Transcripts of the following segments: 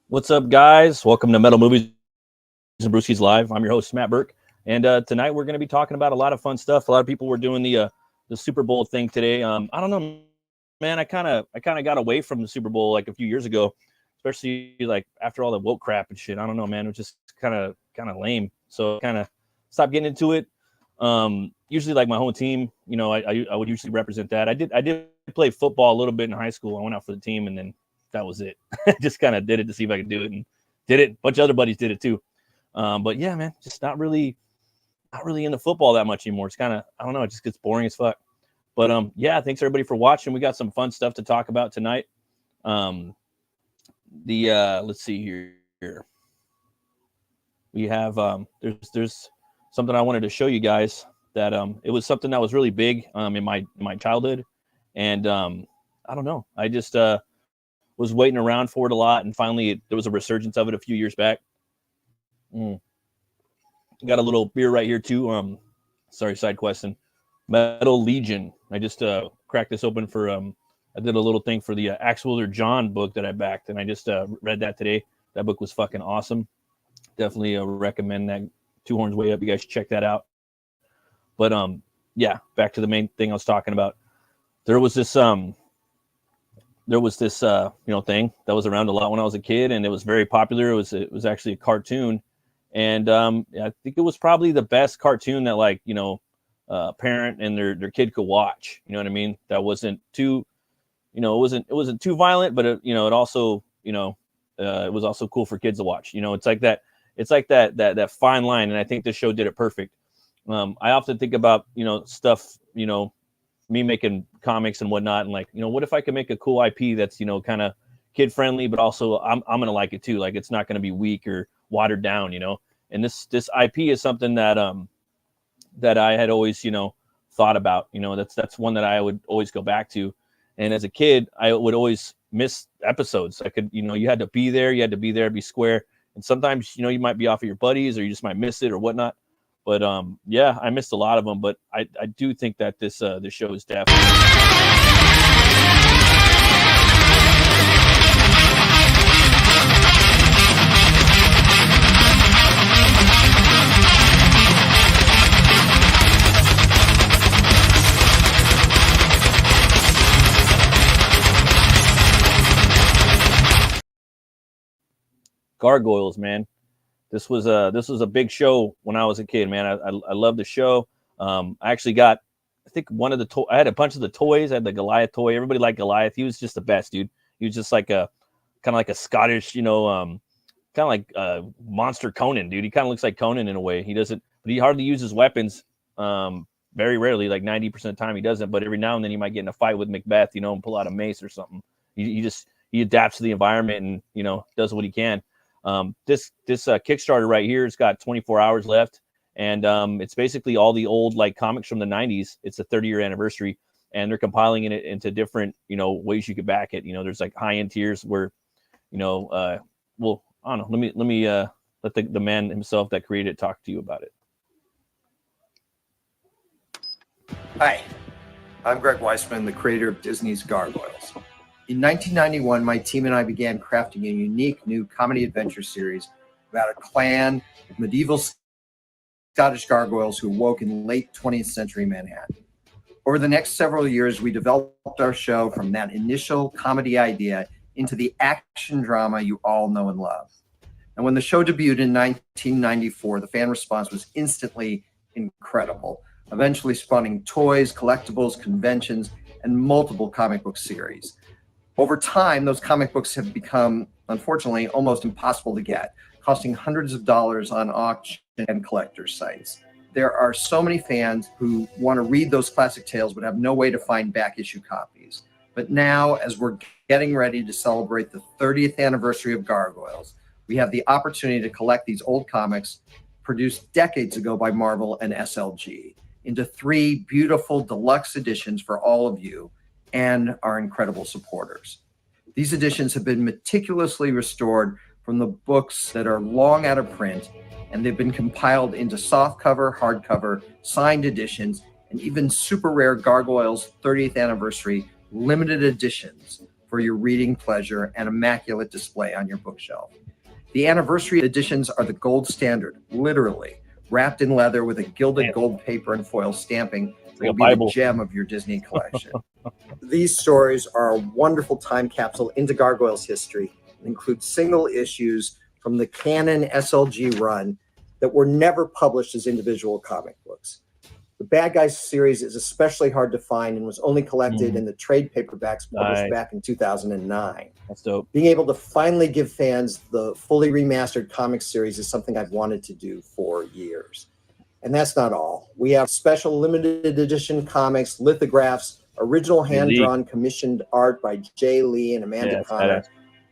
What's up, guys? Welcome to Metal Movies and Brewskis Live. I'm your host, Matt Burke, and tonight we're going to be talking about a lot of fun stuff. A lot of people were doing the Super Bowl thing today. I don't know, man. I kind of got away from the Super Bowl like a few years ago, especially like after all the woke crap and shit. I don't know, man. It was just kind of lame. So kind of stopped getting into it. Usually, like my home team, you know, I would usually represent that. I did play football a little bit in high school. I went out for the team, and then that was it. I just kind of did it to see if I could do it, and did it. A bunch of other buddies did it too. But yeah, man, just not really into football that much anymore. It's kind of, I don't know, it just gets boring as fuck. But yeah, thanks everybody for watching. We got some fun stuff to talk about tonight. Let's see here. We have there's something I wanted to show you guys that it was something that was really big in my childhood, and I don't know, I just was waiting around for it a lot, and finally there was a resurgence of it a few years back. Got a little beer right here too. Sorry, side question. Metal Legion. I just cracked this open for I did a little thing for the Axel John book that I backed, and I just read that today. That book was fucking awesome. Definitely recommend that. Two Horns Way Up. You guys should check that out. But yeah, back to the main thing I was talking about. There was this thing that was around a lot when I was a kid, and it was very popular. It was actually a cartoon, and I think it was probably the best cartoon that, like, you know, a parent and their kid could watch. You know what I mean? That wasn't too, you know, it wasn't too violent, but it also, you know, it was also cool for kids to watch. You know, it's like that fine line, and I think this show did it perfect. I often think about, you know, stuff, you know, me making comics and whatnot, and like, you know, what if I could make a cool IP that's, you know, kind of kid friendly, but also I'm gonna like it too. Like, it's not gonna be weak or watered down, you know. And this IP is something that that I had always, you know, thought about. You know, that's one that I would always go back to. And as a kid, I would always miss episodes. I could, you know, you had to be there, be square. And sometimes, you know, you might be off of your buddies, or you just might miss it or whatnot. But yeah, I missed a lot of them. But I do think that this show is definitely. Gargoyles, man. This was a big show when I was a kid, man. I love the show. I actually got, I think one of the I had a bunch of the toys. I had the Goliath toy. Everybody liked Goliath. He was just the best, dude. He was just like a kind of like a Scottish, you know, kind of like Monster Conan, dude. He kind of looks like Conan in a way. He doesn't, but he hardly uses weapons. Very rarely, like 90% of the time he doesn't. But every now and then he might get in a fight with Macbeth, you know, and pull out a mace or something. He adapts to the environment and, you know, does what he can. This Kickstarter right here, it's got 24 hours left, and it's basically all the old, like, comics from the 90s. It's a 30-year anniversary, and they're compiling it into different, you know, ways you could back it. You know, there's like high-end tiers where, you know, well, I don't know. Let me let the man himself that created it talk to you about it. Hi, I'm Greg Weisman, the creator of Disney's Gargoyles. In 1991, my team and I began crafting a unique new comedy adventure series about a clan of medieval Scottish gargoyles who awoke in late 20th century Manhattan. Over the next several years, we developed our show from that initial comedy idea into the action drama you all know and love. And when the show debuted in 1994, the fan response was instantly incredible, eventually spawning toys, collectibles, conventions, and multiple comic book series. Over time, those comic books have become, unfortunately, almost impossible to get, costing hundreds of dollars on auction and collector sites. There are so many fans who want to read those classic tales but have no way to find back issue copies. But now, as we're getting ready to celebrate the 30th anniversary of Gargoyles, we have the opportunity to collect these old comics produced decades ago by Marvel and SLG into 3 beautiful deluxe editions for all of you and our incredible supporters. These editions have been meticulously restored from the books that are long out of print, and they've been compiled into softcover, hardcover, signed editions, and even super rare Gargoyles 30th anniversary limited editions for your reading pleasure and immaculate display on your bookshelf. The anniversary editions are the gold standard, literally, wrapped in leather with a gilded gold paper and foil stamping. Will be the gem of your Disney collection. These stories are a wonderful time capsule into Gargoyles history and include single issues from the canon SLG run that were never published as individual comic books. The Bad Guys series is especially hard to find and was only collected in the trade paperbacks published back in 2009. That's dope. Being able to finally give fans the fully remastered comic series is something I've wanted to do for years. And that's not all. We have special limited edition comics, lithographs, original hand-drawn commissioned art by Jay Lee and Amanda Connor.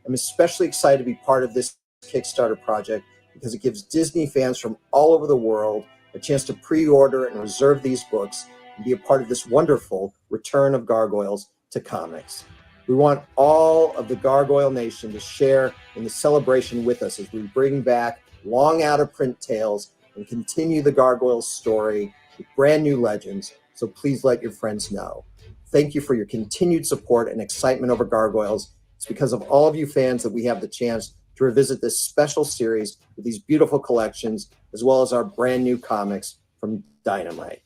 I'm especially excited to be part of this Kickstarter project because it gives Disney fans from all over the world a chance to pre-order and reserve these books and be a part of this wonderful return of Gargoyles to comics. We want all of the Gargoyle Nation to share in the celebration with us as we bring back long out-of-print tales and continue the Gargoyles story with brand new legends, so please let your friends know. Thank you for your continued support and excitement over Gargoyles. It's because of all of you fans that we have the chance to revisit this special series with these beautiful collections, as well as our brand new comics from Dynamite.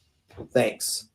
Thanks.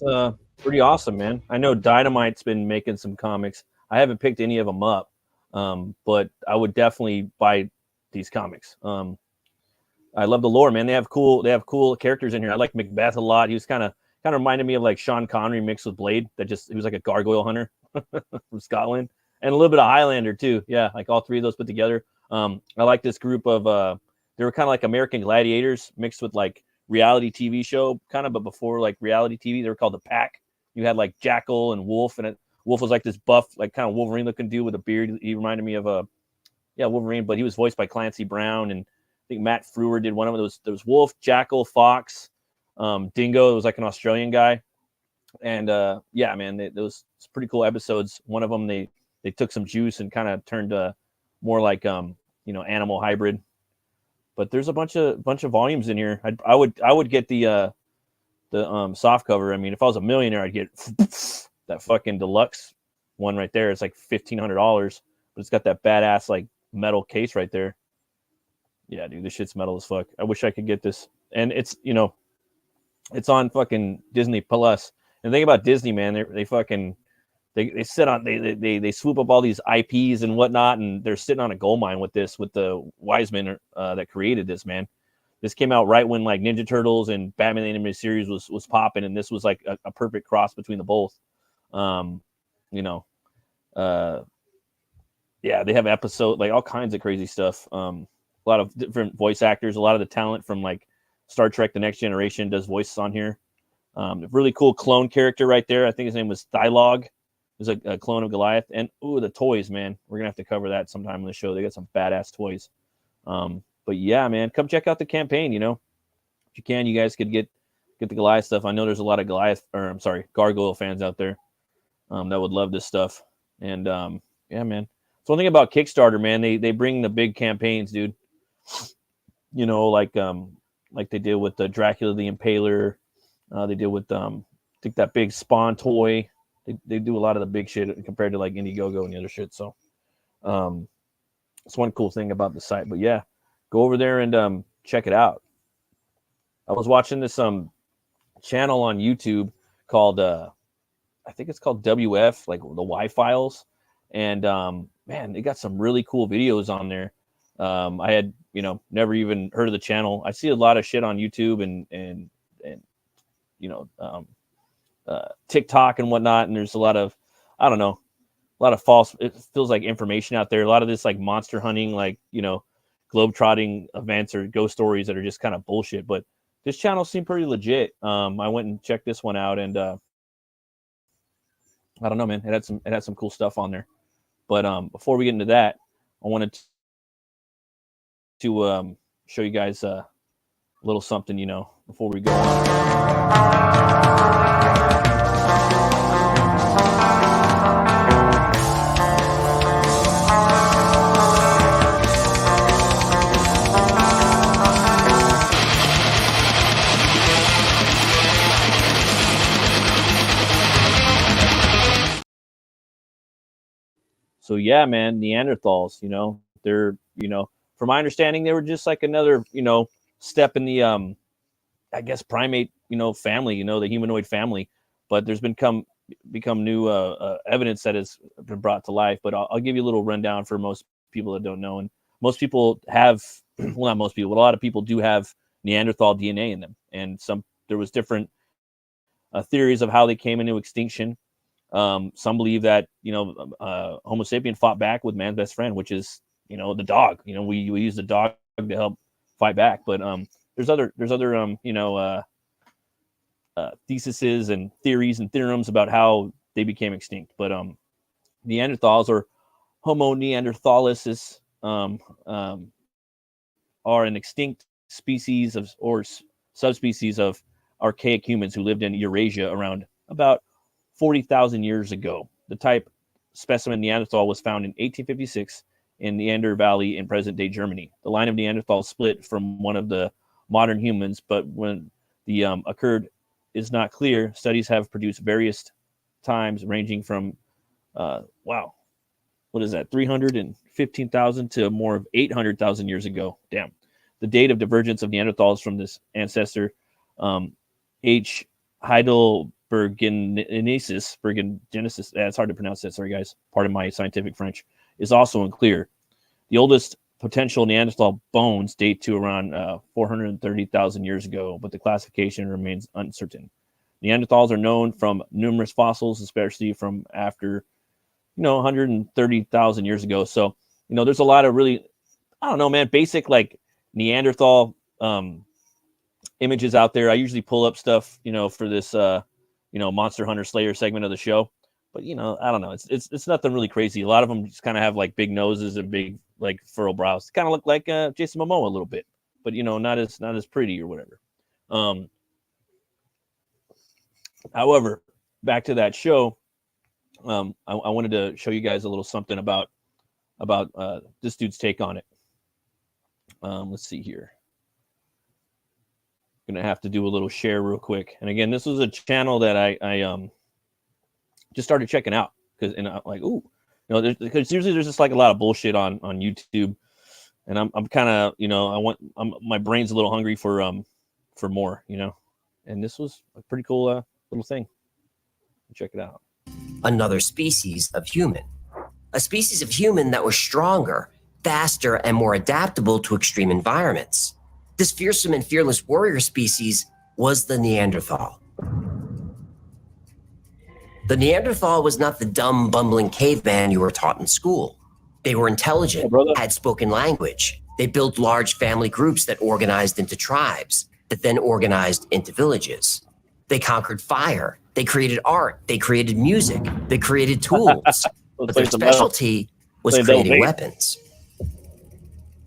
It's pretty awesome, man. I know Dynamite's been making some comics. I haven't picked any of them up, but I would definitely buy these comics. I love the lore, man. They have cool characters in here. I like Macbeth a lot. He was kind of reminded me of like Sean Connery mixed with Blade. He was like a gargoyle hunter from Scotland, and a little bit of Highlander too. Yeah, like all three of those put together. I like this group of they were kind of like American Gladiators mixed with like reality TV show kind of, but before like reality TV, they were called the Pack. You had like Jackal and Wolf, and Wolf was like this buff, like kind of Wolverine looking dude with a beard. He reminded me of Wolverine, but he was voiced by Clancy Brown, and I think Matt Frewer did one of those. There was Wolf, Jackal, Fox, Dingo. It was like an Australian guy, and yeah, man, those pretty cool episodes. One of them, they took some juice and kind of turned more like animal hybrid. But there's a bunch of volumes in here. I would get the soft cover. I mean, if I was a millionaire, I'd get that fucking deluxe one right there. It's like $1,500, but it's got that badass like metal case right there. Yeah, dude, this shit's metal as fuck. I wish I could get this. And it's it's on fucking Disney Plus. And the thing about Disney, man, they sit on they swoop up all these IPs and whatnot, and they're sitting on a gold mine with the Wiseman that created this, man. This came out right when like Ninja Turtles and Batman the Animated Series was popping, and this was like a perfect cross between the both. Yeah, they have episode like all kinds of crazy stuff. A lot of different voice actors, a lot of the talent from like Star Trek: The Next Generation does voices on here. A really cool clone character right there. I think his name was Thylog. It was a clone of Goliath. And the toys, man. We're gonna have to cover that sometime on the show. They got some badass toys. But yeah, man, come check out the campaign. If you can, you guys could get the Goliath stuff. I know there's a lot of Gargoyle fans out there that would love this stuff. And yeah, man. So one thing about Kickstarter, man, they bring the big campaigns, dude. Like they did with the Dracula the Impaler. They did with I think that big Spawn toy. They do a lot of the big shit compared to like Indiegogo and the other shit. So it's one cool thing about the site. But yeah, go over there and check it out. I was watching this channel on YouTube called I think it's called WF, like the Y Files, and man, they got some really cool videos on there. I had never even heard of the channel. I see a lot of shit on YouTube and TikTok and whatnot, and there's a lot of false, it feels like, information out there. A lot of this like monster hunting, like globe-trotting events or ghost stories that are just kind of bullshit. But this channel seemed pretty legit. I went and checked this one out, and I don't know, man. It had some cool stuff on there. But before we get into that, I wanted to show you guys a little something, before we go on. So yeah, man, Neanderthals, they're, from my understanding, they were just like another, step in the I guess primate, family, the humanoid family. But there's become new evidence that has been brought to life. But I'll give you a little rundown for most people that don't know. And most people have, well, not most people, but a lot of people do have Neanderthal DNA in them. And there was different theories of how they came into extinction. Some believe that Homo sapien fought back with man's best friend, which is the dog. We use the dog to help fight back. But there's other theses and theories and theorems about how they became extinct. But Neanderthals, or Homo neanderthalensis, are an extinct species or subspecies of archaic humans who lived in Eurasia around about 40,000 years ago. The type specimen Neanderthal was found in 1856 in Neander Valley in present-day Germany. The line of Neanderthal split from one of the modern humans, but when the occurred is not clear. Studies have produced various times ranging from, 315,000 to more of 800,000 years ago. Damn. The date of divergence of Neanderthals from this ancestor, H. Heidelbergensis, it's hard to pronounce that, sorry guys, pardon my scientific French, is also unclear. The oldest potential Neanderthal bones date to around 430,000 years ago, but the classification remains uncertain. Neanderthals are known from numerous fossils, especially from after 130,000 years ago. So there's a lot of really, I don't know, man, basic like Neanderthal images out there. I usually pull up stuff for this Monster Hunter Slayer segment of the show, but I don't know, it's nothing really crazy. A lot of them just kind of have like big noses and big like furrowed brows. Kind of look like Jason Momoa a little bit, but not as pretty or whatever. However, back to that show, I wanted to show you guys a little something about this dude's take on it. Let's see here. Gonna have to do a little share real quick. And again, this was a channel that I just started checking out because I'm like, ooh, because usually there's just like a lot of bullshit on YouTube, and I'm kind of my brain's a little hungry for more, and this was a pretty cool little thing. Check it out. Another species of human, a species of human that was stronger, faster, and more adaptable to extreme environments. This fearsome and fearless warrior species was the Neanderthal. The Neanderthal was not the dumb, bumbling caveman you were taught in school. They were intelligent, had spoken language. They built large family groups that organized into tribes, that then organized into villages. They conquered fire. They created art. They created music. They created tools. But their specialty was creating weapons.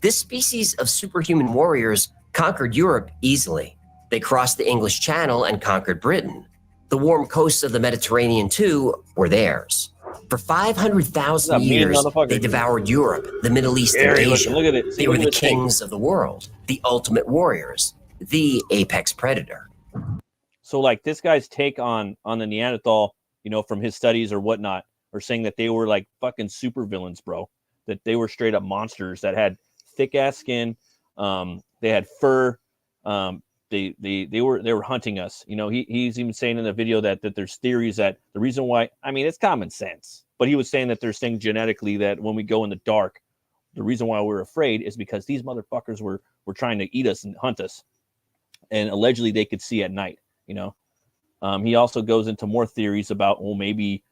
This species of superhuman warriors conquered Europe easily. They crossed the English Channel and conquered Britain. The warm coasts of the Mediterranean, too, were theirs. For 500,000 years, they devoured Europe, the Middle East, and Asia. They were the kings of the world, the ultimate warriors, the apex predator. So, like, this guy's take on the Neanderthal, from his studies or whatnot, are saying that they were like fucking super villains, bro. That they were straight up monsters that had thick ass skin. They had fur. They were hunting us. He's even saying in the video that there's theories that the reason why, I mean, it's common sense, but he was saying that there's things genetically that when we go in the dark, the reason why we're afraid is because these motherfuckers were trying to eat us and hunt us, and allegedly they could see at night. He also goes into more theories about, well, maybe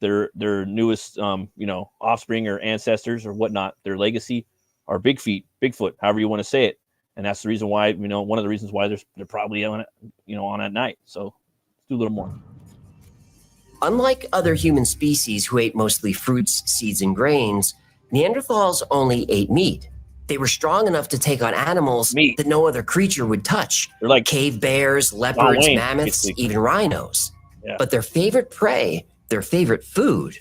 their newest offspring or ancestors or whatnot, their legacy are Bigfoot, however you want to say it. And that's the reason why, one of the reasons why they're probably on it, on at night. So let's do a little more. Unlike other human species who ate mostly fruits, seeds, and grains, Neanderthals only ate meat. They were strong enough to take on animals that no other creature would touch. They're like cave bears, leopards, mammoths, even rhinos. Yeah. But their favorite prey, their favorite food,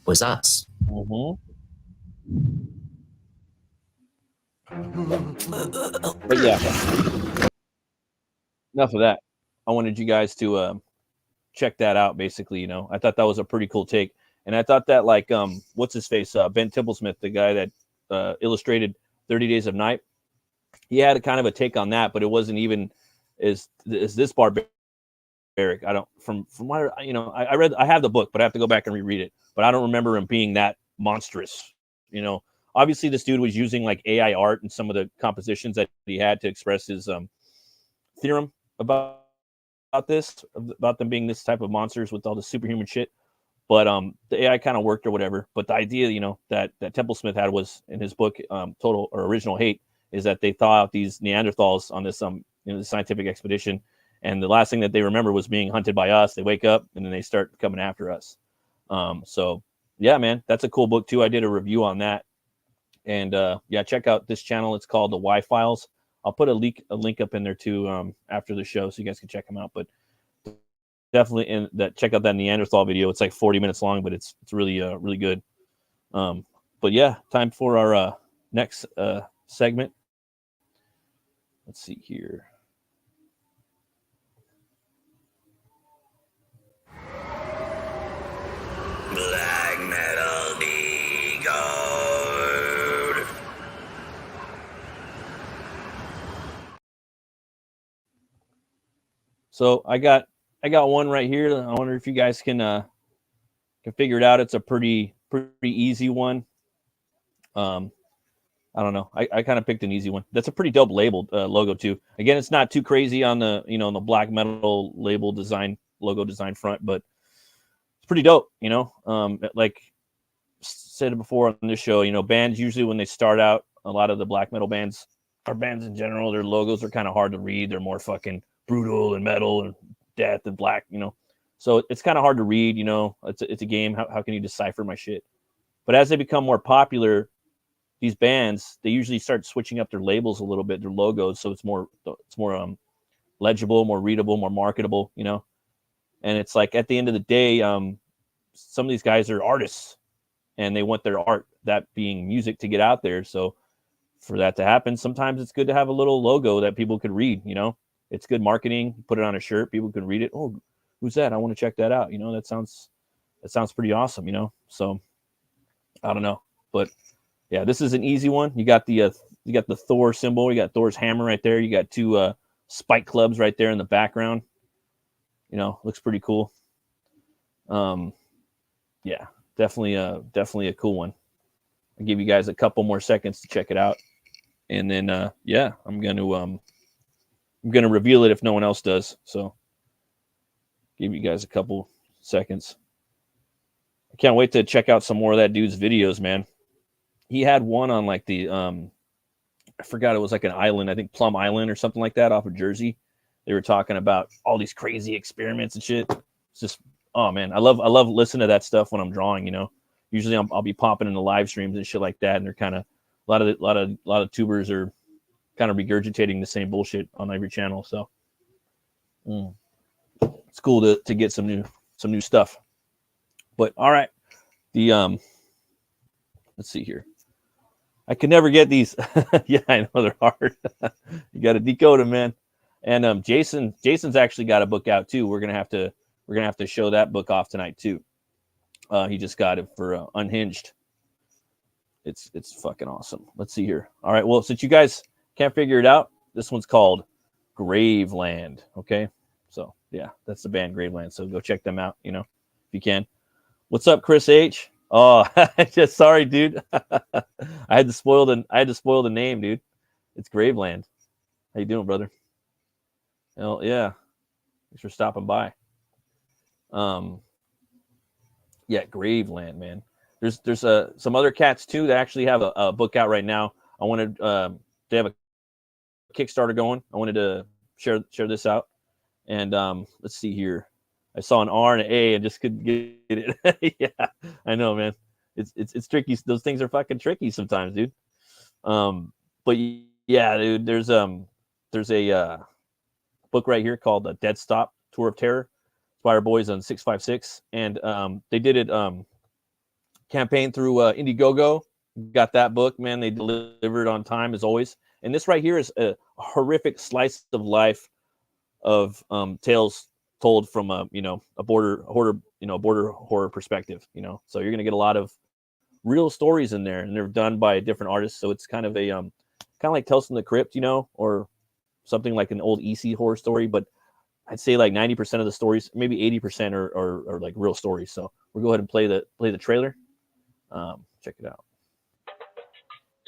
was us. Mm-hmm. But yeah, enough of that. I wanted you guys to check that out. Basically, I thought that was a pretty cool take. And I thought that like what's his face, Ben Templesmith, the guy that illustrated 30 Days of Night, he had a kind of a take on that, but it wasn't even as this barbaric. I don't from what I read. I have the book, but I have to go back and reread it. But I don't remember him being that monstrous. Obviously this dude was using like AI art and some of the compositions that he had to express his theorem about them being this type of monsters with all the superhuman shit. But the AI kind of worked or whatever. But the idea, that Templesmith had was in his book, Total or Original Hate, is that they thaw out these Neanderthals on this this scientific expedition, and the last thing that they remember was being hunted by us. They wake up and then they start coming after us. So yeah, man, that's a cool book too. I did a review on that. And yeah, check out this channel. It's called the Y Files. I'll put a link up in there too after the show, so you guys can check them out. But definitely check out that Neanderthal video. It's like 40 minutes long, but it's really really good. But yeah, time for our next segment. Let's see here. Black Metal Decode. So I got one right here. I wonder if you guys can figure it out. It's a pretty easy one. I don't know. I kind of picked an easy one. That's a pretty dope labeled logo too. Again, it's not too crazy on the on the black metal label design, logo design front, but it's pretty dope. Like said before on this show, bands usually when they start out, a lot of the black metal bands, or bands in general, their logos are kind of hard to read. They're more fucking brutal and metal and death and black. So it's kind of hard to read. It's a game. How can you decipher my shit? But as they become more popular, these bands, they usually start switching up their labels a little bit, their logos, so it's more legible, more readable, more marketable, And it's like at the end of the day, some of these guys are artists, and they want their art, that being music, to get out there. So for that to happen, sometimes it's good to have a little logo that people could read. It's good marketing. Put it on a shirt, people can read it. Oh, who's that? I want to check that out. That sounds pretty awesome. So I don't know, but yeah, this is an easy one. You got the Thor symbol. You got Thor's hammer right there. You got two spike clubs right there in the background. Looks pretty cool. Yeah, definitely a cool one. I'll give you guys a couple more seconds to check it out, and then yeah, I'm gonna reveal it if no one else does. So give you guys a couple seconds. I can't wait to check out some more of that dude's videos, man. He had one on like the I forgot, it was like an island, I think Plum Island or something like that off of Jersey. They were talking about all these crazy experiments and shit. It's just, oh man, I love listening to that stuff when I'm drawing. Usually I'll be popping in the live streams and shit like that, and they're kind of a lot of tubers are kind of regurgitating the same bullshit on every channel. So it's cool to get some new stuff. But all right, let's see here. I can never get these. Yeah, I know they're hard. You got to decode them, man. And Jason's actually got a book out too. We're gonna have to show that book off tonight too. He just got it for Unhinged. It's fucking awesome. Let's see here. All right. Well, since you guys can't figure it out, this one's called Graveland. Okay. So yeah, that's the band Graveland. So go check them out. If you can. What's up, Chris H? Oh, just sorry, dude. I had to spoil the name, dude. It's Graveland. How you doing, brother? Well, yeah. Thanks for stopping by. Yeah, Graveland, man. There's some other cats too that actually have a book out right now. I wanted they have a Kickstarter going. I wanted to share this out. And let's see here. I saw an R and an A and just couldn't get it. Yeah, I know, man. It's tricky. Those things are fucking tricky sometimes, dude. But yeah, dude, there's a book right here called The Dead Stop Tour of Terror. It's by our boys on 656, and they did it campaign through Indiegogo. Got that book, man. They delivered on time as always. And this right here is a horrific slice of life of tales told from a border horror perspective. So you're gonna get a lot of real stories in there, and they're done by a different artist. So it's kind of a kind of like Tales from the Crypt, or something like an old EC horror story. But I'd say like 90% of the stories, maybe 80% are like real stories. So we'll go ahead and play the trailer. Check it out.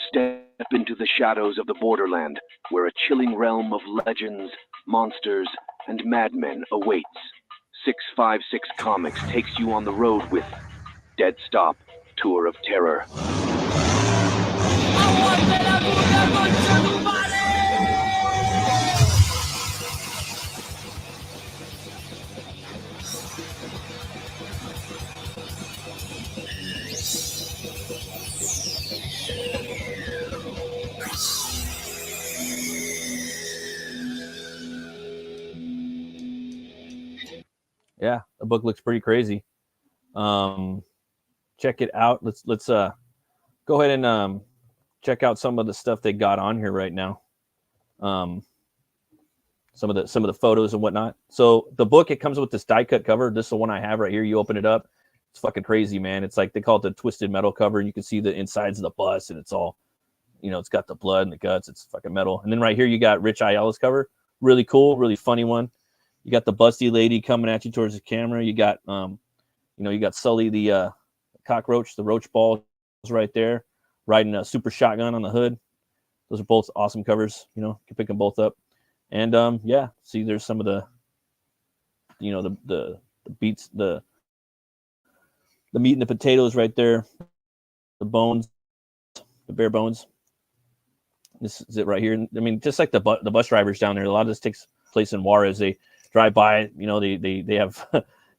Step into the shadows of the borderland, where a chilling realm of legends, monsters, and madmen awaits. 656 Comics takes you on the road with Dead Stop, Tour of Terror. Yeah, the book looks pretty crazy. Check it out. Let's go ahead and check out some of the stuff they got on here right now. Some of the photos and whatnot. So the book, it comes with this die cut cover. This is the one I have right here. You open it up, it's fucking crazy, man. It's like they call it the twisted metal cover. You can see the insides of the bust, and it's all, it's got the blood and the guts. It's fucking metal. And then right here you got Rich Ayala's cover. Really cool, really funny one. You got the busty lady coming at you towards the camera. You got you got Sully the cockroach, the roach ball is right there, riding a super shotgun on the hood. Those are both awesome covers. You can pick them both up. And yeah, see, there's some of the the beats, the meat and the potatoes right there, the bones, the bare bones. This is it right here. I mean, just like the bus drivers down there, a lot of this takes place in Juarez. They drive by, they have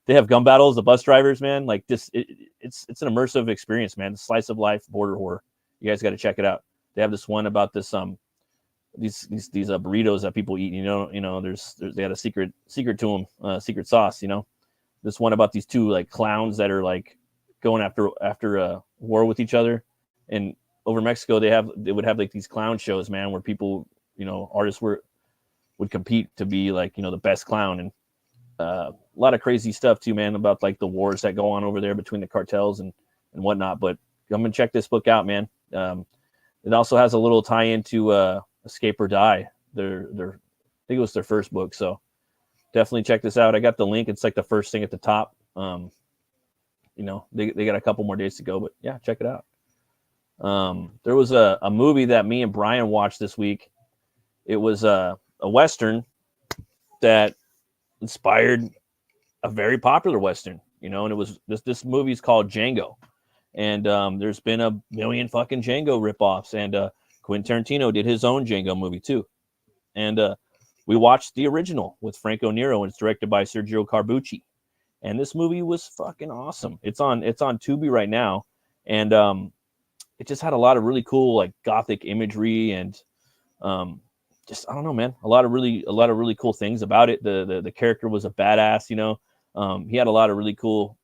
they have gun battles, the bus drivers, man. Like this, it's an immersive experience, man. Slice of life border horror. You guys got to check it out. They have this one about this these burritos that people eat. There's they had a secret to them, secret sauce. This one about these two like clowns that are like going after a war with each other, and over Mexico they would have like these clown shows, man, where people, artists would compete to be like, the best clown, and a lot of crazy stuff too, man, about like the wars that go on over there between the cartels and whatnot. But I'm gonna check this book out, man. It also has a little tie into Escape or Die. I think it was their first book, so definitely check this out. I got the link. It's like the first thing at the top. They got a couple more days to go, but yeah, check it out. There was a movie that me and Brian watched this week. It was a Western that inspired a very popular Western, and it was this movie is called Django. And there's been a million fucking Django ripoffs, and Quentin Tarantino did his own Django movie too. And we watched the original with Franco Nero, and it's directed by Sergio Corbucci. And this movie was fucking awesome. It's on Tubi right now, and it just had a lot of really cool like gothic imagery, and just, I don't know, man, a lot of really cool things about it. The character was a badass, he had a lot of really cool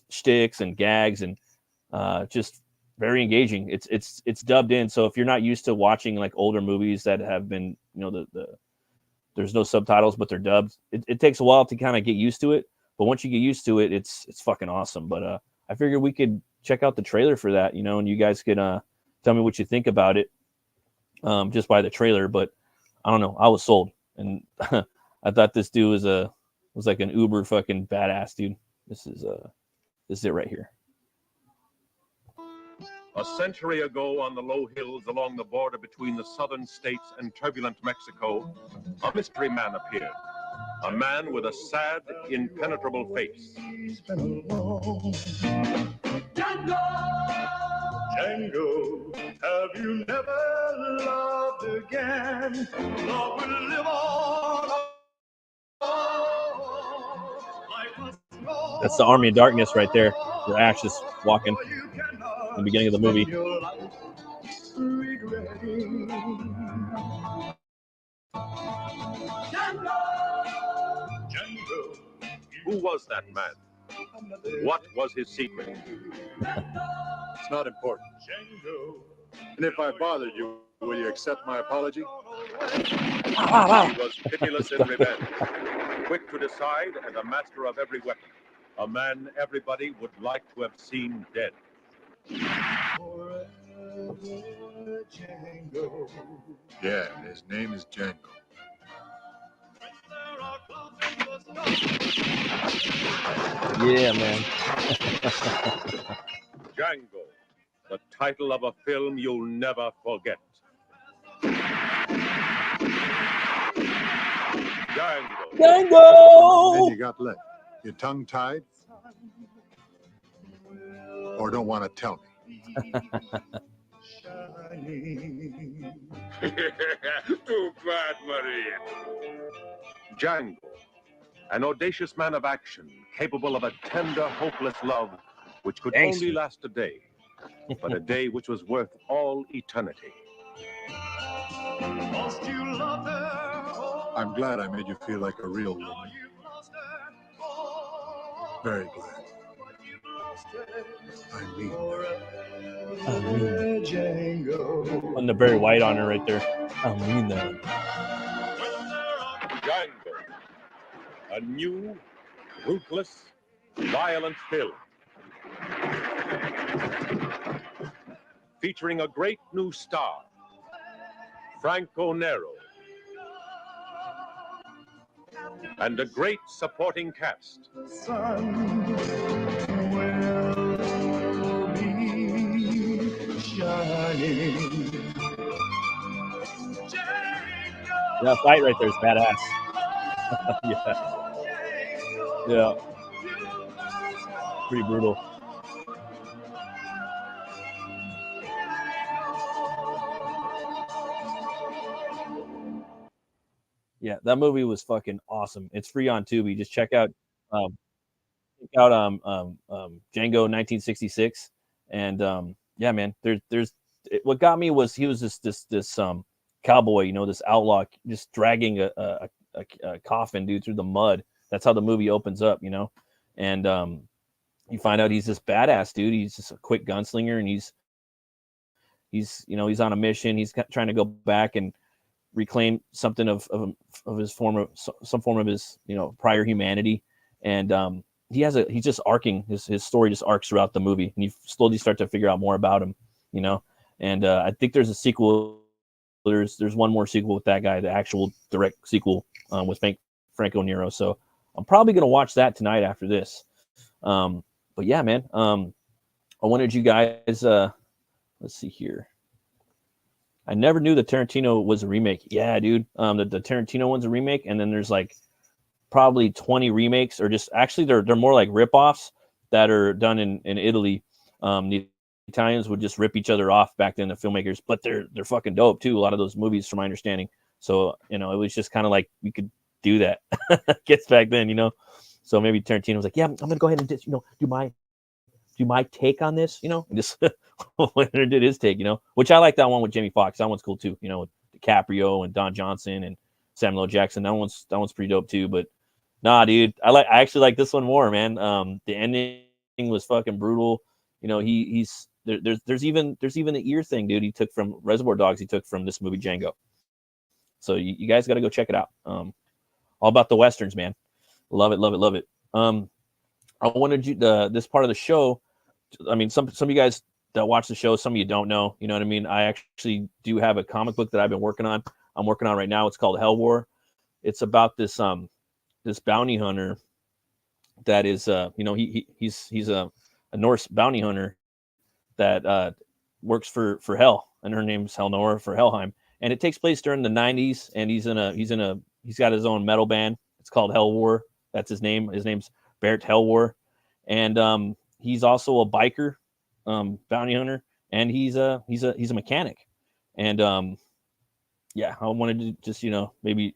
shticks and gags, and just very engaging. It's dubbed in, so if you're not used to watching like older movies that have been, there's no subtitles but they're dubbed, it takes a while to kind of get used to it. But once you get used to it, it's fucking awesome. But I figured we could check out the trailer for that, and you guys could tell me what you think about it, just by the trailer. But I don't know, I was sold, and I thought this dude was like an uber fucking badass dude. This is it right here. A century ago, on the low hills along the border between the southern states and turbulent Mexico, a mystery man appeared. A man with a sad, impenetrable face. Django, Django, have you never loved again? Love will live on. That's the Army of Darkness right there, where Ash is walking in the beginning of the movie. Who was that man? What was his secret? It's not important. And if I bothered you, will you accept my apology? He was pitiless in revenge. quick to decide and a master of every weapon. A man everybody would like to have seen dead. Yeah, his name is Django. Yeah, man. Django, the title of a film you'll never forget. Django. Django! Then you got left. You're tongue-tied? Or don't want to tell me? Too bad, Marie. Django, an audacious man of action, capable of a tender, hopeless love, which could only last a day, but a day which was worth all eternity. I'm glad I made you feel like a real woman. Very glad. I mean that. Putting the Barry White on her right there. I mean that. Django, a new, ruthless, violent film. Featuring a great new star, Franco Nero. And a great supporting cast. That fight right there is badass. Yeah. Pretty brutal. Yeah, that movie was fucking awesome. It's free on Tubi. Just check out Django 1966. And yeah, man, what got me was he was this cowboy, you know, this outlaw, just dragging a coffin, dude, through the mud. That's how the movie opens up, you know. And you find out he's this badass dude. He's just a quick gunslinger, and he's you know, he's on a mission. He's trying to go back and reclaim something of his some form of his, you know, prior humanity. And he's just arcing his story just arcs throughout the movie, and you slowly start to figure out more about him, you know. And I think there's a sequel. There's one more sequel with that guy, the actual direct sequel with Franco Nero. So I'm probably gonna watch that tonight after this. But yeah, man, I wanted you guys. Let's see here. I never knew that Tarantino was a remake. Yeah, dude. The Tarantino one's a remake, and then there's like probably 20 remakes, or just actually they're more like ripoffs that are done in Italy. The Italians would just rip each other off back then, the filmmakers, but they're fucking dope too. A lot of those movies, from my understanding. So, you know, it was just kind of like we could do that. Gets back then, you know. So maybe Tarantino was like, yeah, I'm gonna go ahead and just, you know, do my take on this, you know, and just did his take, you know, which I like that one with Jamie Foxx. That one's cool too, you know, with DiCaprio and Don Johnson and Samuel L. Jackson. That one's pretty dope too. But nah, dude, I actually like this one more, man. The ending was fucking brutal. You know, there's even the ear thing, dude. He took from Reservoir Dogs. He took from this movie Django. So you guys got to go check it out. All about the westerns, man. Love it, love it, love it. I wanted you this part of the show. I mean, some of you guys that watch the show, some of you don't know. You know what I mean? I actually do have a comic book that I've been working on. I'm working on right now. It's called Hell War. It's about this bounty hunter that is you know, he's a Norse bounty hunter that works for Hell, and her name's Helnora for Helheim. And it takes place during the 90s, and he's got his own metal band. It's called Hell War. That's his name. His name's Barrett Hell War. And he's also a biker bounty hunter, and he's a mechanic. And yeah, I wanted to just, you know, maybe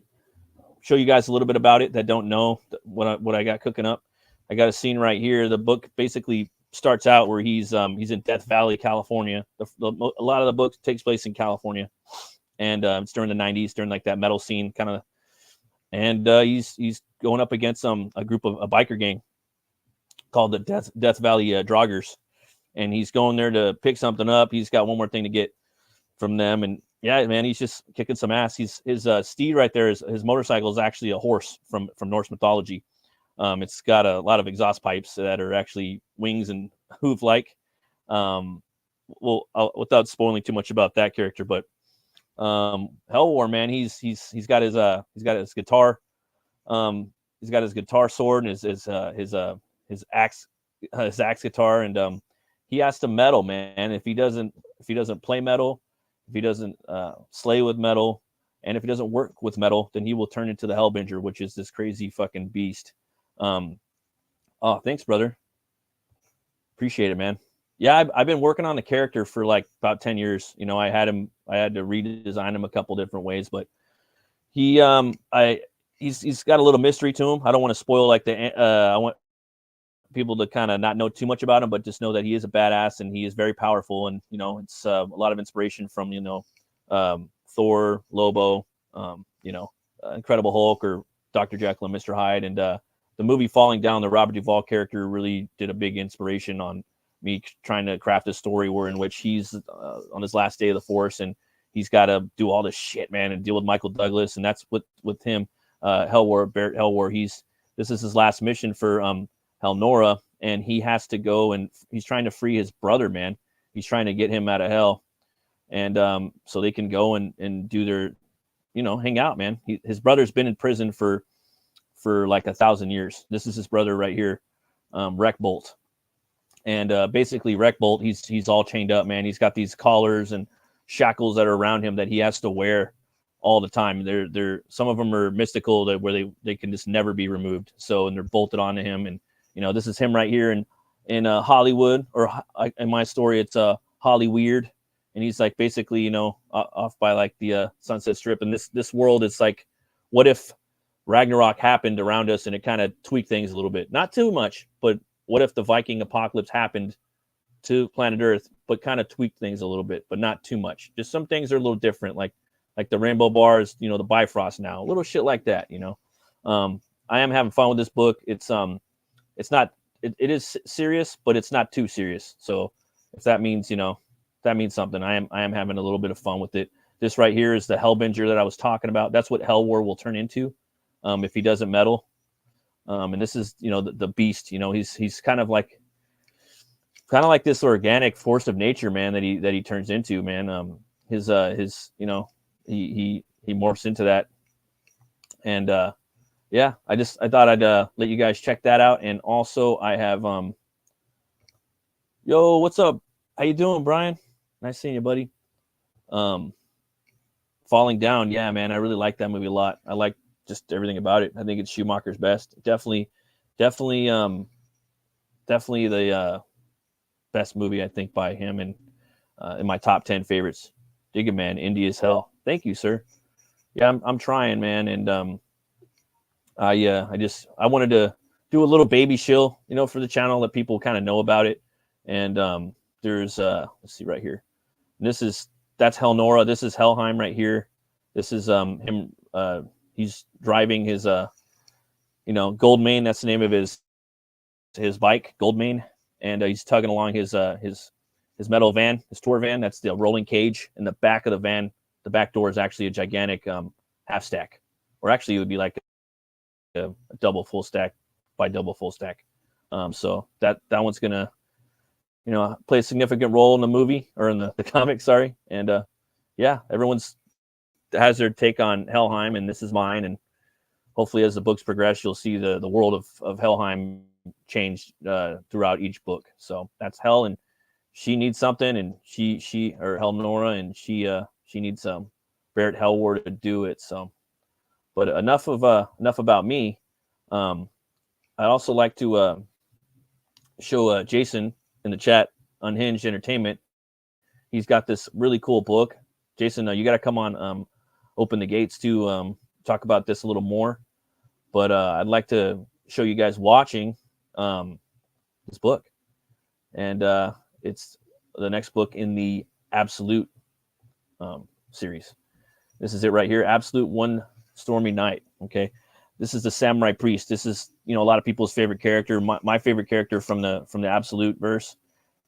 show you guys a little bit about it that don't know what I got cooking up. I got a scene right here. The book basically starts out where he's in Death Valley, California. A lot of the book takes place in California, and it's during the 90s, during like that metal scene kind of. And he's going up against a group of a biker gang called the Death Valley Draugrs, and he's going there to pick something up. He's got one more thing to get from them, and Yeah, man, he's just kicking some ass. His steed right there, his motorcycle is actually a horse from Norse mythology. It's got a lot of exhaust pipes that are actually wings and hoof-like. Well, without spoiling too much about that character, but Hell War, man, he's got his guitar, he's got his guitar sword and his axe guitar, and he has to metal, man. If he doesn't play metal, if he doesn't slay with metal, and if he doesn't work with metal, then he will turn into the Hellbinger, which is this crazy fucking beast. Oh, thanks, brother. Appreciate it, man. Yeah, I've been working on the character for like about 10 years. You know, I had to redesign him a couple different ways, but he's got a little mystery to him. I don't want to spoil like I want people to kind of not know too much about him, but just know that he is a badass and he is very powerful. And, you know, it's a lot of inspiration from, you know, Thor, Lobo, Incredible Hulk, or Dr. Jekyll and Mr. Hyde. And the movie Falling Down, the Robert Duvall character, really did a big inspiration on me trying to craft a story in which he's on his last day of the force, and he's got to do all this shit, man, and deal with Michael Douglas. And that's with him, Hell War, Barrett Hell War. This is his last mission for Helnora, and he has to go, and he's trying to free his brother, man. He's trying to get him out of hell, and so they can go and do their, you know, hang out, man. His brother's been in prison for like 1,000 years. This is his brother right here, Wreckbolt. And basically Wreckbolt, he's all chained up, man. He's got these collars and shackles that are around him that he has to wear all the time. They're some of them are mystical, where they can just never be removed. So, and they're bolted onto him. And, you know, this is him right here in Hollywood, or in my story, it's Holly Weird. And he's like basically, you know, off by like the Sunset Strip. And this world is like, what if Ragnarok happened around us and it kind of tweaked things a little bit? Not too much, but what if the Viking apocalypse happened to planet Earth, but kind of tweaked things a little bit, but not too much? Just some things are a little different, like the rainbow bars, you know, the Bifrost now, a little shit like that, you know. I am having fun with this book. It is serious, but it's not too serious. So if that means, you know, that means something. I am having a little bit of fun with it. This right here is the Hellbinger that I was talking about. That's what Hell War will turn into if he doesn't meddle. And this is, you know, the beast. You know, he's kind of like this organic force of nature, man, that he turns into, man. His you know, he morphs into that. And yeah, I thought I'd let you guys check that out. And also I have yo, what's up? How you doing, Brian? Nice seeing you, buddy. Falling Down, yeah, man, I really like that movie a lot. I like just everything about it. I think it's Schumacher's best. Definitely the best movie, I think, by him, and in my top 10 favorites. Dig it, man. Indie as hell. Thank you, sir. Yeah, I'm trying, man, and I wanted to do a little baby shill, you know, for the channel, let people kind of know about it. And there's let's see right here. That's Helnora. This is Helheim right here. This is him. He's driving his Goldmane. That's the name of his bike, Goldmane, and he's tugging along his metal van, his tour van. That's the rolling cage. In the back of the van, the back door is actually a gigantic half stack, or actually it would be like a double full stack by double full stack. So that one's gonna, you know, play a significant role in the movie, or in the comic, sorry. And yeah, everyone's has their take on Helheim, and this is mine. And hopefully as the books progress, you'll see the world of Helheim change throughout each book. So that's Hell, and she needs something, and she or Helnora, and she needs Barrett Hell War to do it. So, but enough about me. I'd also like to show Jason in the chat, Unhinged Entertainment. He's got this really cool book. Jason, you got to come on, Open the Gates to talk about this a little more. But I'd like to show you guys watching this book. And it's the next book in the Absolute series. This is it right here, Absolute One Stormy Night. Okay, this is the Samurai Priest. This is, you know, a lot of people's favorite character, my favorite character from the Absolute verse.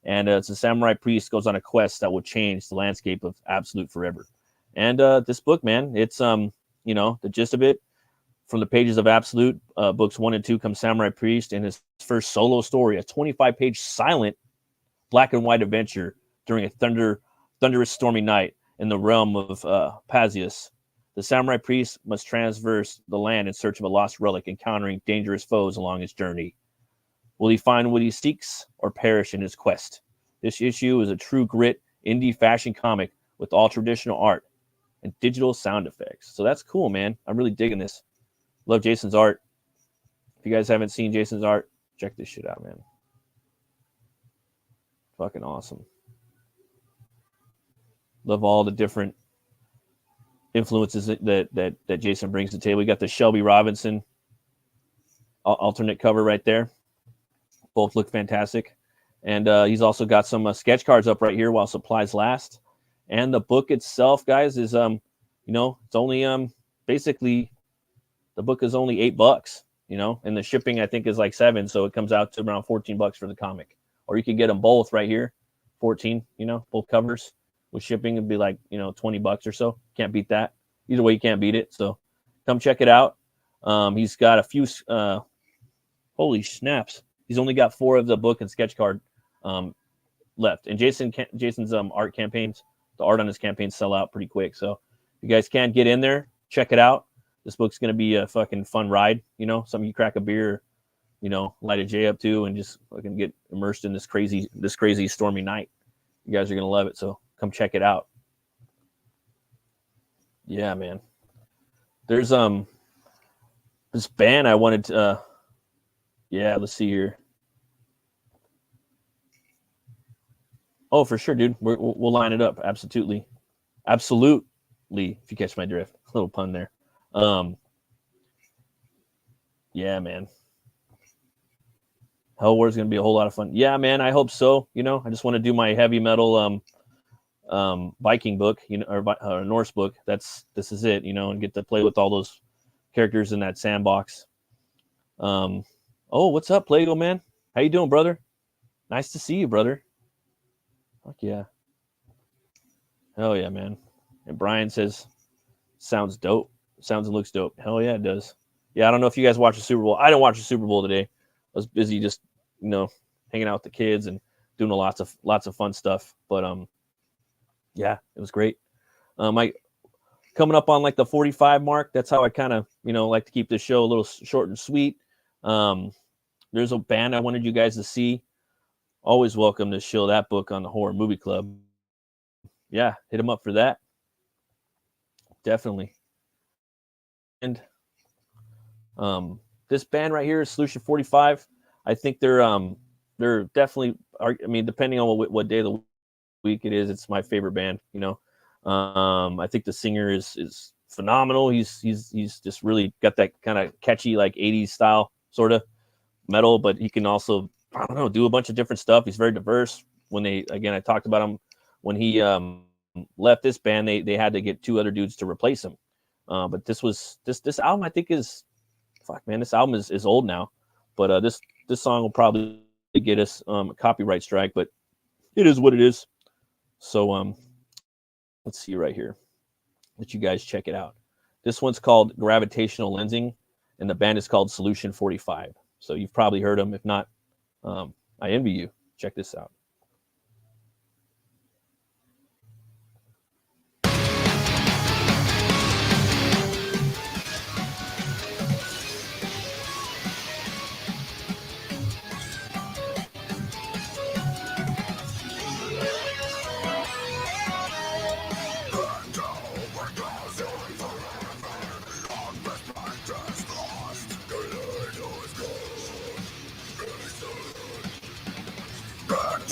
And it's a Samurai Priest goes on a quest that will change the landscape of Absolute forever. And this book, man, it's you know, the gist of it. From the pages of Absolute, books 1 and 2 comes Samurai Priest and his first solo story, a 25-page silent black and white adventure during a thunderous stormy night in the realm of Pasius. The Samurai Priest must traverse the land in search of a lost relic, encountering dangerous foes along his journey. Will he find what he seeks or perish in his quest? This issue is a true grit, indie fashion comic with all traditional art and digital sound effects. So that's cool, man. I'm really digging this. Love Jason's art. If you guys haven't seen Jason's art, check this shit out, man. Fucking awesome. Love all the different influences that Jason brings to the table. We got the Shelby Robinson alternate cover right there. Both look fantastic. And he's also got some sketch cards up right here while supplies last. And the book itself, guys, is you know, it's only basically the book is only $8, you know, and the shipping I think is like $7, so it comes out to around $14 for the comic. Or you could get them both right here, 14, you know, both covers with shipping would be like, you know, $20 or so. Can't beat that. Either way, you can't beat it. So come check it out. He's got a few holy snaps. He's only got 4 of the book and sketch card left. And Jason's art campaigns, the art on his campaigns sell out pretty quick. So if you guys can't get in there, check it out. This book's gonna be a fucking fun ride, you know. Some of you crack a beer, you know, light a J up too, and just fucking get immersed in this crazy stormy night. You guys are gonna love it. So come check it out. Yeah, man. There's this band I wanted to yeah, let's see here. Oh, for sure, dude. We'll line it up. Absolutely. If you catch my drift. A little pun there. Yeah, man. Hell War is going to be a whole lot of fun. Yeah, man, I hope so. You know, I just want to do my heavy metal Viking book, you know, or Norse book. This is it, you know, and get to play with all those characters in that sandbox. Oh, what's up, Plago, man? How you doing, brother? Nice to see you, brother. Fuck yeah. Hell yeah, man. And Brian says, sounds dope. Sounds and looks dope. Hell yeah, it does. Yeah, I don't know if you guys watch the Super Bowl. I didn't watch the Super Bowl today. I was busy just, you know, hanging out with the kids and doing lots of fun stuff. But yeah, it was great. Coming up on like the 45 mark. That's how I kind of, you know, like to keep this show a little short and sweet. There's a band I wanted you guys to see. Always welcome to show that book on the Horror Movie Club. Yeah, hit them up for that. Definitely. And this band right here is Solution 45. I think they're definitely, I mean, depending on what day of the week it is, it's my favorite band, you know. I think the singer is phenomenal. He's just really got that kind of catchy, like 80s style sort of metal, but he can also, I don't know, do a bunch of different stuff. He's very diverse. I talked about him when he left this band, they had to get 2 other dudes to replace him. But this album, I think this album is old now, but this song will probably get us a copyright strike, but it is what it is. So let's see right here. Let you guys check it out. This one's called Gravitational Lensing, and the band is called Solution 45. So you've probably heard them. If not, I envy you. Check this out. Back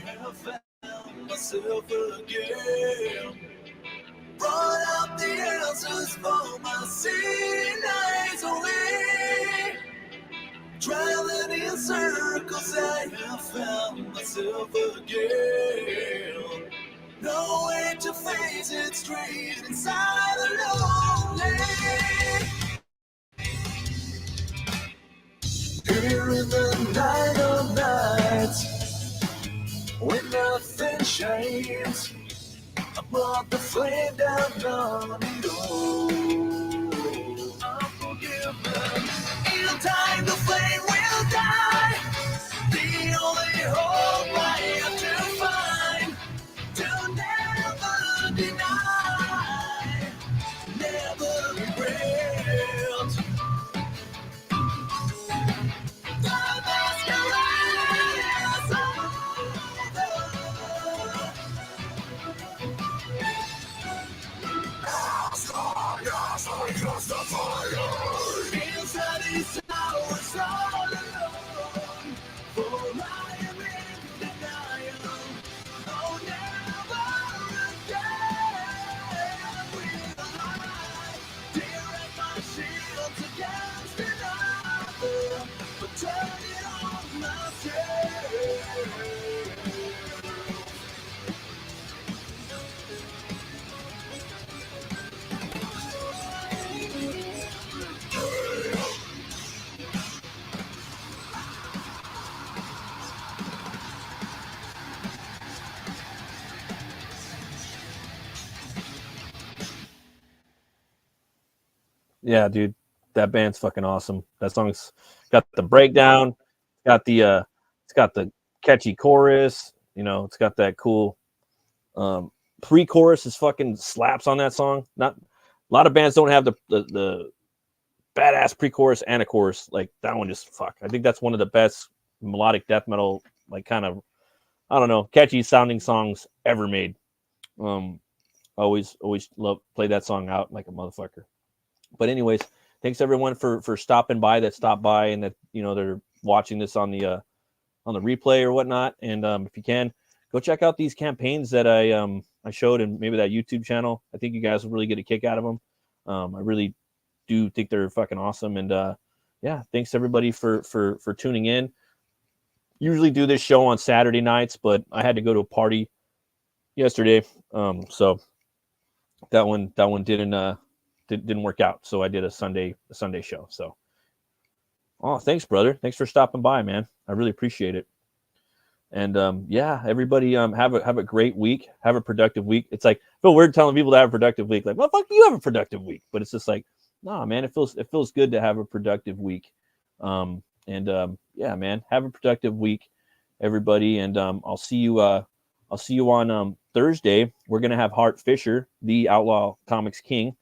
have found myself again. Brought up the answers for my sin eyes away. Traveling in circles, I have found myself again. No way to face it straight inside the lonely. Here in the night of nights, when nothing shines, I brought the flame down on it all. I'm forgiven. In time the flame will die. The only hope I have to find, to never deny, never regret. The masquerade is over. Inside these towers all alone, for I am in denial. Oh, never again will I direct my shields against another, but turn it on myself. Yeah, dude, that band's fucking awesome. That song's got the breakdown, it's got the catchy chorus, you know, it's got that cool pre-chorus is fucking slaps on that song. Not a lot of bands don't have the badass pre-chorus and a chorus. Like that one just fuck. I think that's one of the best melodic death metal, like kind of, I don't know, catchy sounding songs ever made. Always love play that song out like a motherfucker. But anyways, thanks everyone for stopping by, that stopped by, and that, you know, they're watching this on the replay or whatnot. And if you can, go check out these campaigns that I showed, and maybe that YouTube channel. I think you guys will really get a kick out of them. I really do think they're fucking awesome. And yeah, thanks everybody for tuning in. Usually do this show on Saturday nights, but I had to go to a party yesterday, so that one didn't work out. So I did a Sunday show. So, oh, thanks, brother. Thanks for stopping by, man. I really appreciate it. And yeah, everybody have a great week. Have a productive week. It's like, I feel weird telling people to have a productive week. Like, well, fuck, you have a productive week. But it's just like, nah, man, it feels good to have a productive week. Yeah, man, have a productive week, everybody. And I'll see you on Thursday. We're gonna have Hart Fisher, the Outlaw Comics King.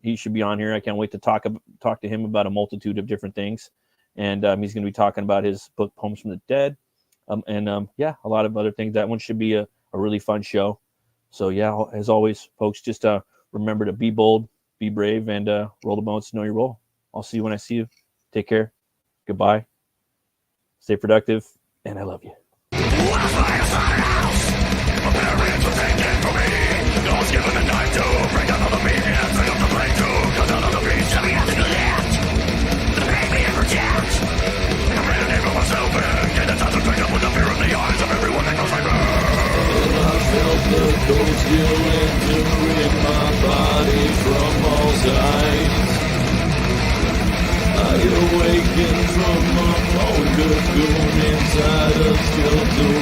He should be on here. I can't wait to talk to him about a multitude of different things. And he's going to be talking about his book, Poems from the Dead. Yeah, a lot of other things. That one should be a really fun show. So yeah, as always, folks, just remember to be bold, be brave, and roll the bones to know your role. I'll see you when I see you. Take care. Goodbye. Stay productive. And I love you. Given a knife to break down all the meat and bring up the plate to cut down all the beats. Tell me nothing to lift. The baby and protect. I'm ready to name for myself and get the time to drink up with the fear in the eyes of everyone that goes right back. And I felt the cold chill entering my body from all sides. I awakened from a moment of gloom inside a skeleton.